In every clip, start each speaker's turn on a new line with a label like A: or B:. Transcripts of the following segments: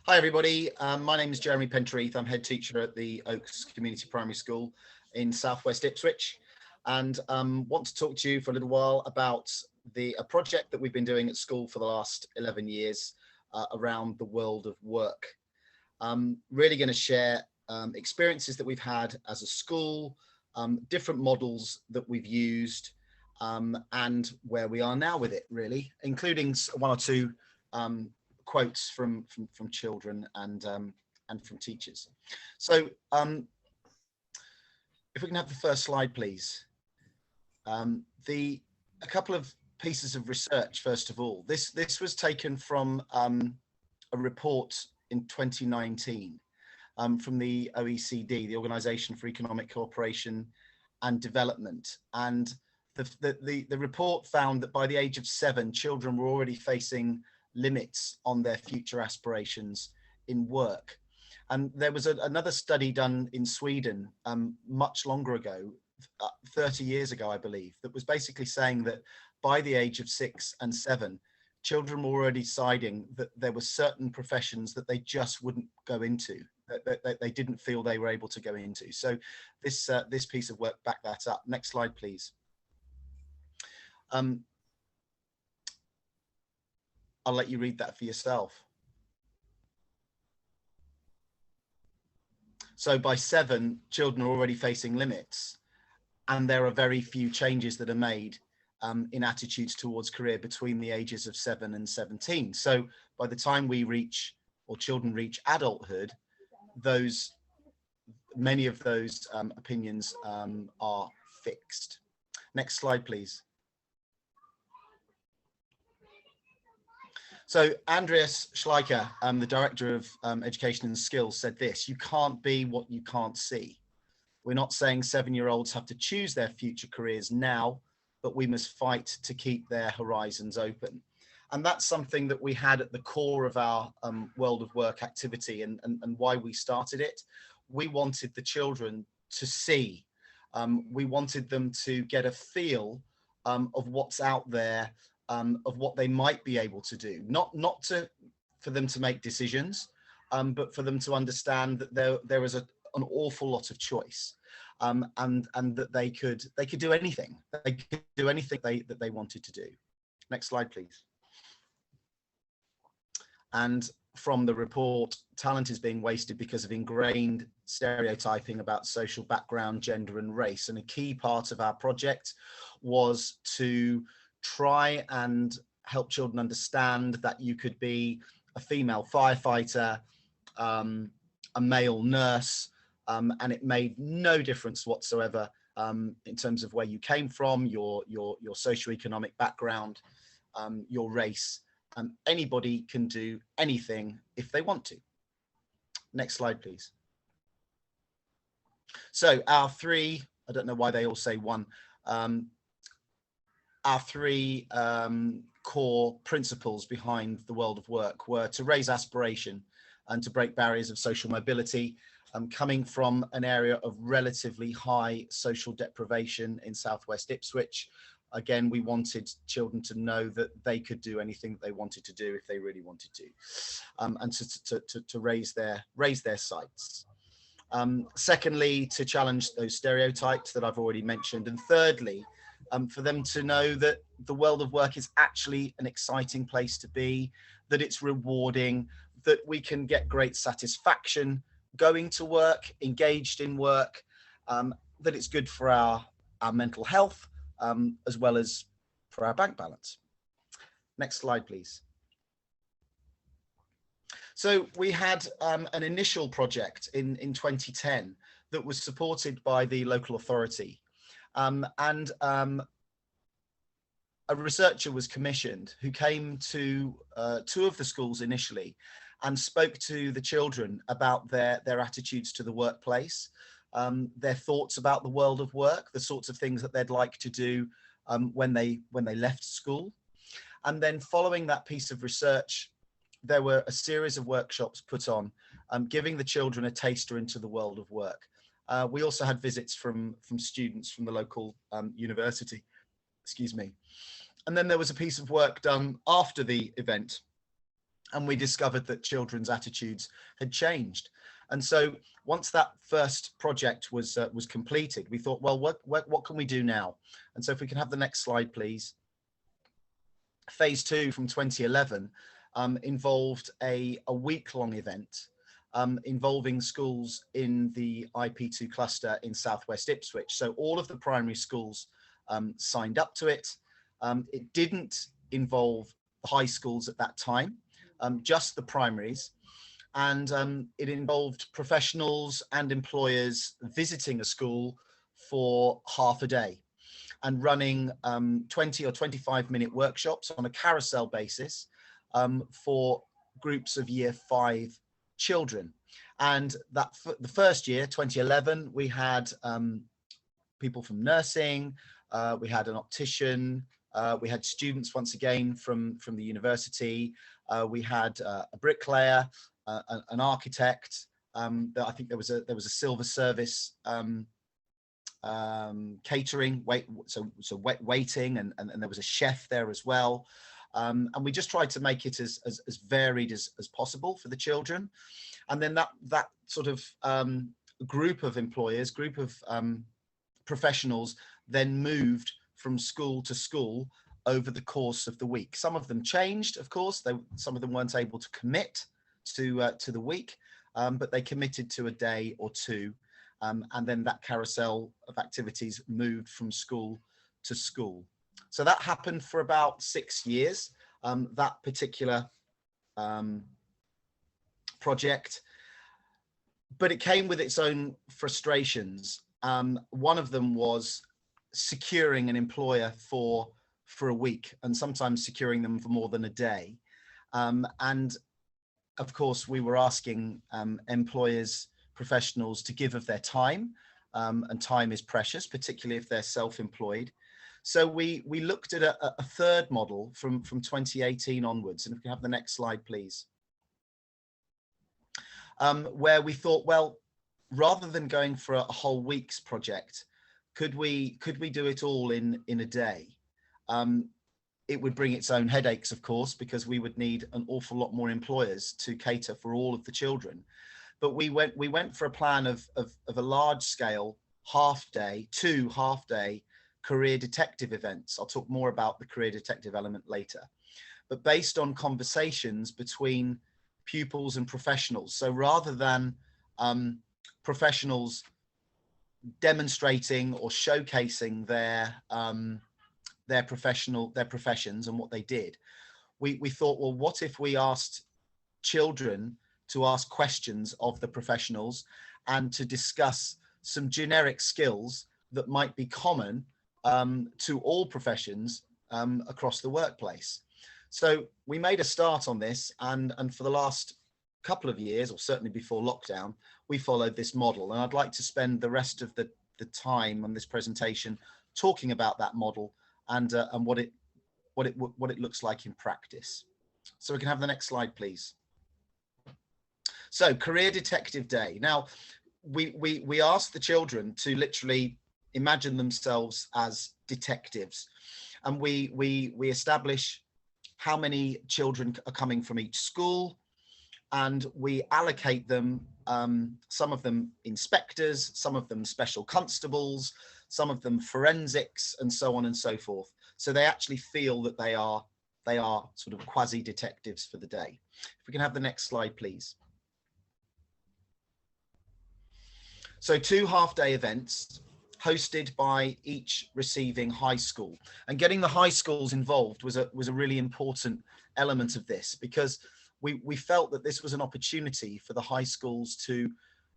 A: Hi everybody, my name is Jeremy Pentereth. I'm head teacher at the Oaks Community Primary School in southwest Ipswich, and want to talk to you for a little while about a project that we've been doing at school for the last 11 years around the world of work. Really going to share experiences that we've had as a school, different models that we've used, and where we are now with it, really, including one or two quotes from children and from teachers. So if we can have the first slide, please. A couple of pieces of research, first of all. This was taken from a report in 2019 from the OECD, the Organization for Economic Cooperation and Development. And the report found that by the age of 7, children were already facing limits on their future aspirations in work. And there was another study done in Sweden much longer ago, 30 years ago, I believe, that was basically saying that by the age of 6 and 7, children were already deciding that there were certain professions that they just wouldn't go into, that they didn't feel they were able to go into. So this piece of work backed that up. Next slide, please. I'll let you read that for yourself. So by 7, children are already facing limits, and there are very few changes that are made in attitudes towards career between the ages of 7 and 17. So by the time we reach, or children reach adulthood, many of those opinions are fixed. Next slide, please. So Andreas Schleicher, the Director of Education and Skills, said this: "You can't be what you can't see." We're not saying 7-year-olds have to choose their future careers now, but we must fight to keep their horizons open. And that's something that we had at the core of our World of Work activity and why we started it. We wanted the children to see. We wanted them to get a feel of what's out there, of what they might be able to do, not for them to make decisions, but for them to understand that there is an awful lot of choice, and that they could do anything. They could do anything that they wanted to do. Next slide, please. And from the report, talent is being wasted because of ingrained stereotyping about social background, gender, and race. And a key part of our project was to try and help children understand that you could be a female firefighter, a male nurse, and it made no difference whatsoever in terms of where you came from, your socioeconomic background, your race. Anybody can do anything if they want to. Next slide, please. So our 3, I don't know why they all say 1, our 3 core principles behind the world of work were to raise aspiration and to break barriers of social mobility. Coming from an area of relatively high social deprivation in southwest Ipswich, again, we wanted children to know that they could do anything that they wanted to do if they really wanted to, and to raise their sights. Secondly, to challenge those stereotypes that I've already mentioned, and thirdly, for them to know that the world of work is actually an exciting place to be, that it's rewarding, that we can get great satisfaction going to work, engaged in work, that it's good for our mental health, as well as for our bank balance. Next slide, please. So we had an initial project in 2010 that was supported by the local authority. And a researcher was commissioned who came to 2 of the schools initially and spoke to the children about their attitudes to the workplace, their thoughts about the world of work, the sorts of things that they'd like to do when they left school. And then following that piece of research, there were a series of workshops put on, giving the children a taster into the world of work. We also had visits from students from the local university, excuse me. And then there was a piece of work done after the event and we discovered that children's attitudes had changed. And so once that first project was completed, we thought, well, what can we do now? And so if we can have the next slide, please. Phase 2 from 2011 involved a week-long event involving schools in the IP2 cluster in Southwest Ipswich. So all of the primary schools signed up to it. It didn't involve the high schools at that time, just the primaries. And it involved professionals and employers visiting a school for half a day and running 20 or 25-minute workshops on a carousel basis for groups of Year 5 children. And that the first year, 2011, we had people from nursing, we had an optician, we had students once again from the university, we had a bricklayer, an architect. I think there was a silver service catering, waiting, and there was a chef there as well. And we just tried to make it as varied as possible for the children. And then that sort of group of employers, group of professionals then moved from school to school over the course of the week. Some of them changed, of course. Some of them weren't able to commit to the week, but they committed to a day or two. And then that carousel of activities moved from school to school. So that happened for about 6 years, that particular project. But it came with its own frustrations. One of them was securing an employer for a week, and sometimes securing them for more than a day. And of course, we were asking employers, professionals to give of their time, and time is precious, particularly if they're self-employed. So we looked at a third model from 2018 onwards, and if we have the next slide, please, where we thought, well, rather than going for a whole week's project, could we do it all in a day? It would bring its own headaches, of course, because we would need an awful lot more employers to cater for all of the children. But we went for a plan of a large scale two half day career detective events. I'll talk more about the career detective element later, but based on conversations between pupils and professionals. So rather than professionals demonstrating or showcasing their professions and what they did, we thought, well, what if we asked children to ask questions of the professionals and to discuss some generic skills that might be common to all professions across the workplace. So we made a start on this, and for the last couple of years, or certainly before lockdown, we followed this model. And I'd like to spend the rest of the time on this presentation talking about that model and what it looks like in practice. So we can have the next slide, please. So Career Detective Day. Now, we asked the children to literally imagine themselves as detectives, and we establish how many children are coming from each school, and we allocate them, some of them inspectors, some of them special constables, some of them forensics, and so on and so forth. So they actually feel that they are sort of quasi detectives for the day. If we can have the next slide, please. So 2 half-day events hosted by each receiving high school, and getting the high schools involved was a really important element of this, because we felt that this was an opportunity for the high schools to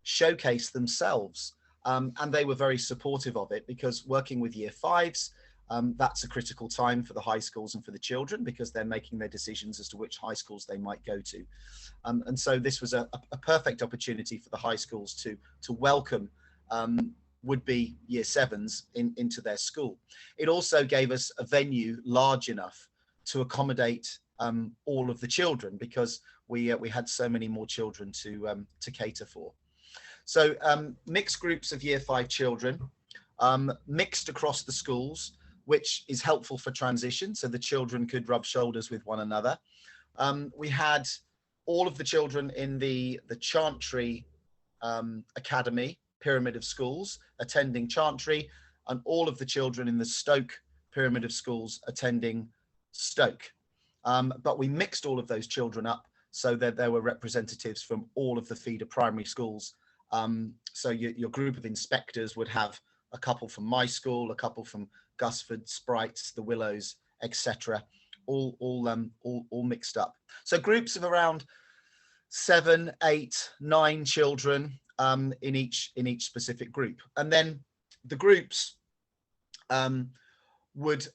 A: showcase themselves, and they were very supportive of it, because working with Year 5s, that's a critical time for the high schools and for the children, because they're making their decisions as to which high schools they might go to. And so this was a perfect opportunity for the high schools to welcome would-be Year 7s into their school. It also gave us a venue large enough to accommodate all of the children, because we had so many more children to cater for. So mixed groups of Year 5 children, mixed across the schools, which is helpful for transition, so the children could rub shoulders with one another. We had all of the children in the Chantry Academy pyramid of schools attending Chantry, and all of the children in the Stoke pyramid of schools attending Stoke. But we mixed all of those children up so that there were representatives from all of the feeder primary schools. So your group of inspectors would have a couple from my school, a couple from Gusford, Sprites, the Willows, etc., all mixed up. So groups of around 7, 8, 9 children in each specific group, and then the groups would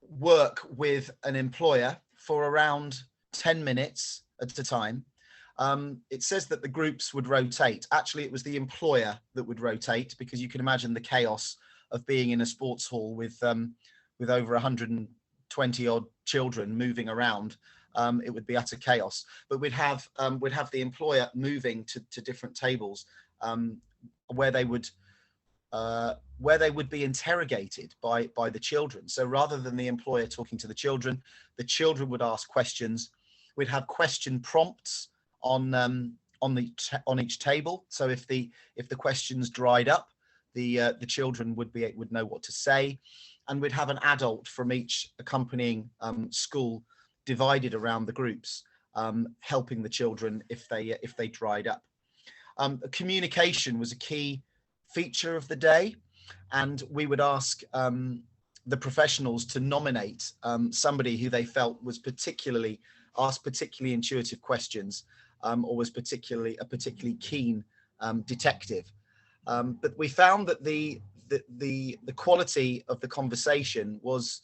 A: work with an employer for around 10 minutes at a time. It says that the groups would rotate. Actually, it was the employer that would rotate, because you can imagine the chaos of being in a sports hall with over 120 odd children moving around. It would be utter chaos. But we'd have the employer moving to different tables where they would be interrogated by the children. So rather than the employer talking to the children would ask questions. We'd have question prompts on each table. So if the questions dried up, the children would know what to say, and we'd have an adult from each accompanying school divided around the groups, helping the children if they dried up. Communication was a key feature of the day, and we would ask the professionals to nominate somebody who they felt was particularly intuitive questions, or was particularly keen detective. But we found that the quality of the conversation was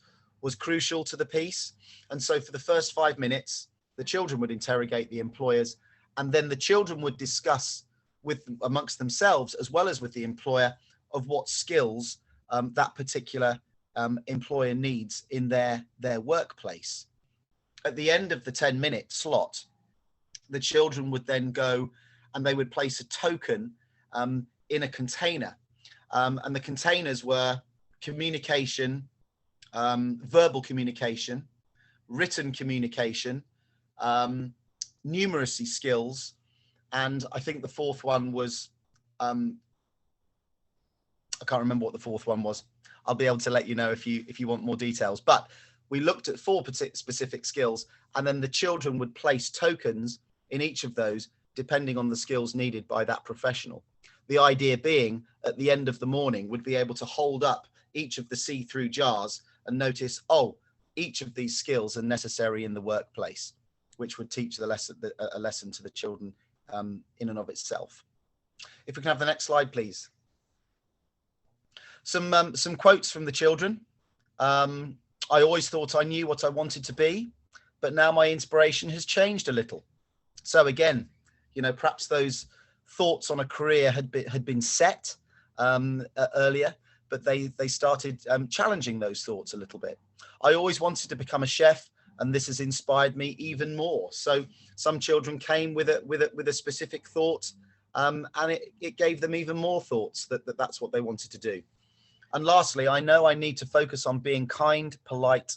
A: crucial to the piece. And so for the first 5 minutes, the children would interrogate the employers, and then the children would discuss amongst themselves, as well as with the employer, of what skills that particular employer needs in their workplace. At the end of the 10-minute slot, the children would then go and they would place a token in a container. And the containers were communication, verbal communication, written communication, numeracy skills, and I think the fourth one was, I can't remember what the fourth one was. I'll be able to let you know if you want more details. But we looked at 4 specific skills, and then the children would place tokens in each of those, depending on the skills needed by that professional. The idea being, at the end of the morning, would be able to hold up each of the see-through jars and notice, oh, each of these skills are necessary in the workplace, which would teach a lesson to the children in and of itself. If we can have the next slide, please. Some quotes from the children. I always thought I knew what I wanted to be, but now my inspiration has changed a little. So again, perhaps those thoughts on a career had been set earlier, but they started challenging those thoughts a little bit. I always wanted to become a chef, and this has inspired me even more. So some children came with a specific thought, and it gave them even more thoughts that's what they wanted to do. And lastly, I know I need to focus on being kind, polite,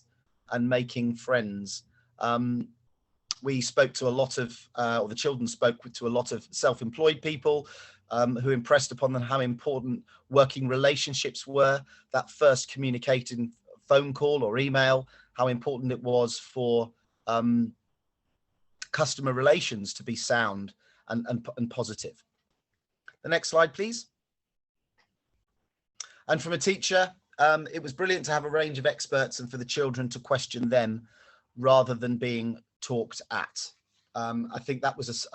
A: and making friends. We spoke to a lot of, or the children spoke to a lot of self-employed people who impressed upon them how important working relationships were. That first communicating phone call or email, how important it was for customer relations to be sound and positive. The next slide, please. And from a teacher, it was brilliant to have a range of experts and for the children to question them rather than being talked at. I think that was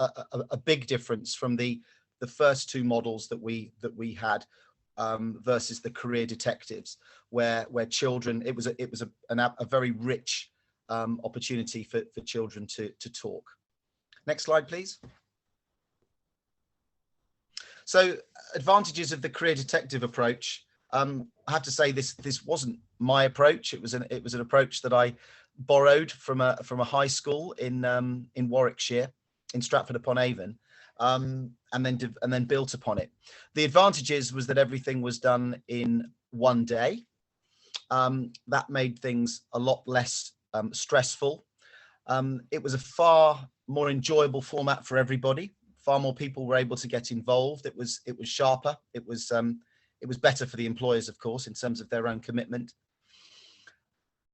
A: a big difference from the first 2 models that we had versus the career detectives, where children, it was a very rich opportunity for children to talk. Next slide, please. So advantages of the career detective approach. I have to say this wasn't my approach. It was an approach that I borrowed from a high school in Warwickshire, in Stratford upon Avon, and then built upon it. The advantages was that everything was done in one day. That made things a lot less stressful. It was a far more enjoyable format for everybody. Far more people were able to get involved. It was sharper. It was better for the employers, of course, in terms of their own commitment.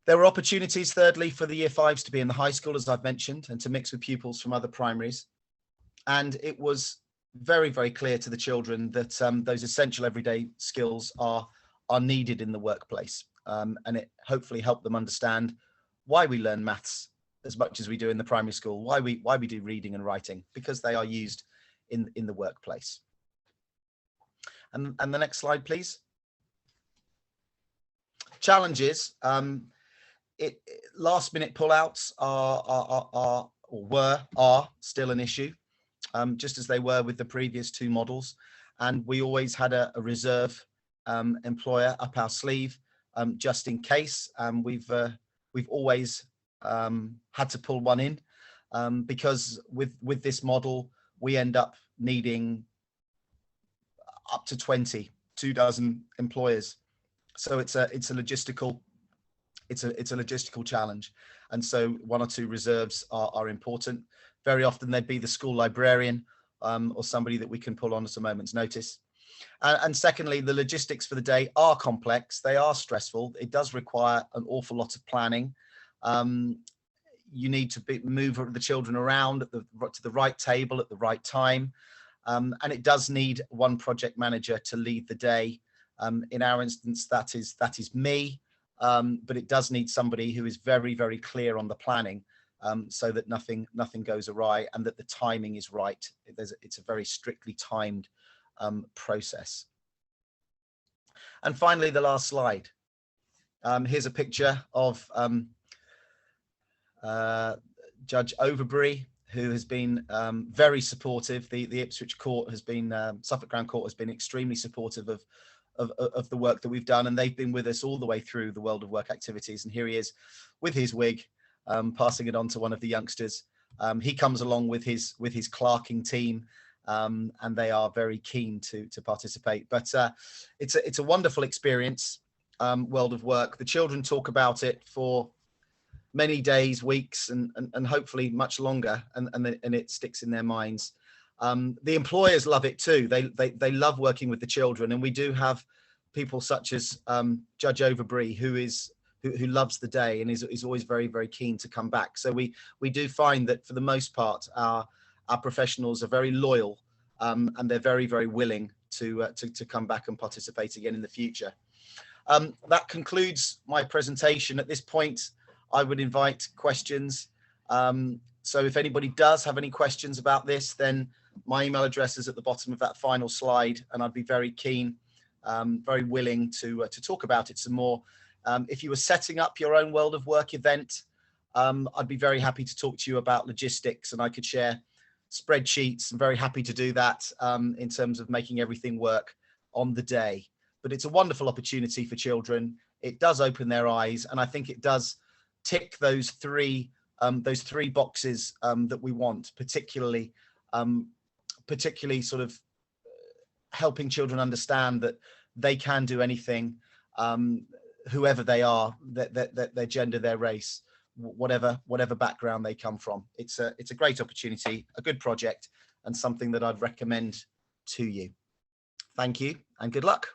A: There were opportunities, thirdly, for the year fives to be in the high school, as I've mentioned, and to mix with pupils from other primaries. And it was very, very clear to the children that those essential everyday skills are needed in the workplace. And it hopefully helped them understand why we learn maths as much as we do in the primary school, why we do reading and writing, because they are used in the workplace. And the next slide, please. Challenges. Last minute pullouts are still an issue, just as they were with the previous two models. And we always had a reserve employer up our sleeve, just in case. We've always had to pull one in, because with this model, we end up needing up to 22 employers. So it's a logistical challenge, and so one or two reserves are important. Very often they'd be the school librarian, or somebody that we can pull on at a moment's notice. And secondly, the logistics for the day are complex. They are stressful. It does require an awful lot of planning. You need to move the children around to the right table at the right time. And it does need one project manager to lead the day. In our instance, that is me. But it does need somebody who is very, very clear on the planning, so that nothing goes awry and that the timing is right. It's a very strictly timed process. And finally, the last slide. Here's a picture of Judge Overbury, who has been very supportive. The Ipswich Court has been, Suffolk Crown Court has been extremely supportive of the work that we've done, and they've been with us all the way through the World of Work activities. And here he is with his wig, passing it on to one of the youngsters. He comes along with his clerking team, and they are very keen to participate. But it's a wonderful experience, World of Work. The children talk about it for many days, weeks, and hopefully much longer, and it sticks in their minds. The employers love it too. They love working with the children, and we do have people such as Judge Overbury, who loves the day and is always very, very keen to come back. So we do find that for the most part, our professionals are very loyal, and they're very, very willing to come back and participate again in the future. That concludes my presentation. At this point, I would invite questions. So if anybody does have any questions about this, then my email address is at the bottom of that final slide, and I'd be very keen, very willing to talk about it some more. If you were setting up your own World of Work event, I'd be very happy to talk to you about logistics, and I could share spreadsheets. I'm very happy to do that, in terms of making everything work on the day. But it's a wonderful opportunity for children. It does open their eyes, and I think it does tick those three boxes that we want, particularly sort of helping children understand that they can do anything, whoever they are, their gender, their race, whatever background they come from. It's a great opportunity, a good project, and something that I'd recommend to you. Thank you and good luck.